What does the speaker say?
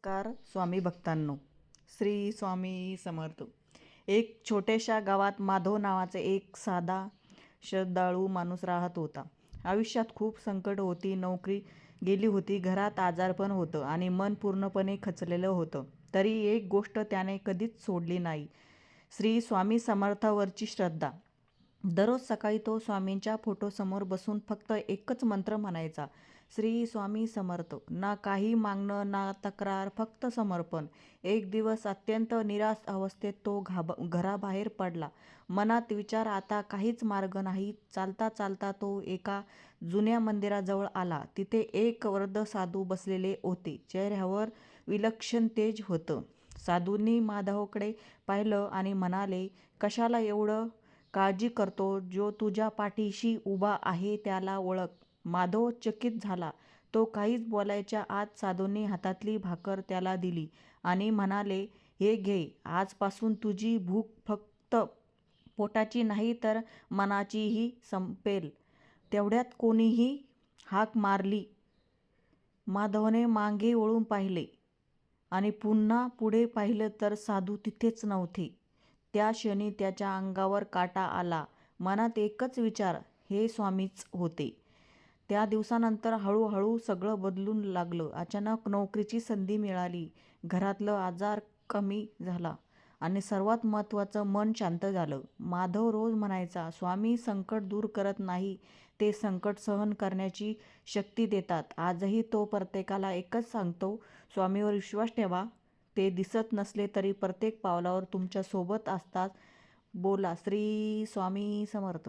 नमस्कार स्वामी भक्तांनो. श्री स्वामी समर्थ. एक छोट्याशा गावात माधव नावाचा एक साधा श्रद्धाळू माणूस राहत होता. आयुष्यात खूप संकट होती, नोकरी गेली होती, घरात आजारपण होतं आणि मन पूर्णपणे खचलेलं होतं. तरी एक गोष्ट त्याने कधीच सोडली नाही, श्री स्वामी समर्थावरची श्रद्धा. दररोज सकाळी तो स्वामींच्या फोटोसमोर बसून फक्त एकच मंत्र म्हणायचा, श्री स्वामी समर्थ. ना काही मागणं ना तक्रार, फक्त समर्पण. एक दिवस अत्यंत निराश अवस्थेत तो घराबाहेर पडला. मनात विचार, आता काहीच मार्ग नाही. चालता चालता तो एका जुन्या मंदिराजवळ आला. तिथे एक वृद्ध साधू बसलेले होते. चेहऱ्यावर विलक्षण तेज होतं. साधूंनी माधवकडे पाहिलं आणि म्हणाले, कशाला एवढं काळजी करतो? जो तुझ्या पाठीशी उभा आहे त्याला ओळख. माधव चकित झाला. तो काहीच बोलायच्या आत साधूंनी हातातली भाकर त्याला दिली आणि म्हणाले, हे घे. आजपासून तुझी भूक फक्त पोटाची नाही तर मनाचीही संपेल. तेवढ्यात कोणीही हाक मारली. माधवने मागे वळून पाहिले आणि पुन्हा पुढे पाहिलं तर साधू तिथेच नव्हते. त्या क्षणी त्याच्या अंगावर काटा आला. मनात एकच विचार, हे स्वामीच होते. त्या दिवसानंतर हळूहळू सगळं बदलून लागलं. अचानक नोकरीची संधी मिळाली, घरातलं आजार कमी झाला आणि सर्वात महत्त्वाचं, मन शांत झालं. माधव रोज म्हणायचा, स्वामी संकट दूर करत नाही, ते संकट सहन करण्याची शक्ती देतात. आजही तो प्रत्येकाला एकच सांगतो, स्वामीवर विश्वास ठेवा. ते दिसत नसले तरी प्रत्येक पावलावर तुमच्या सोबत असतात. बोला, श्री स्वामी समर्थ.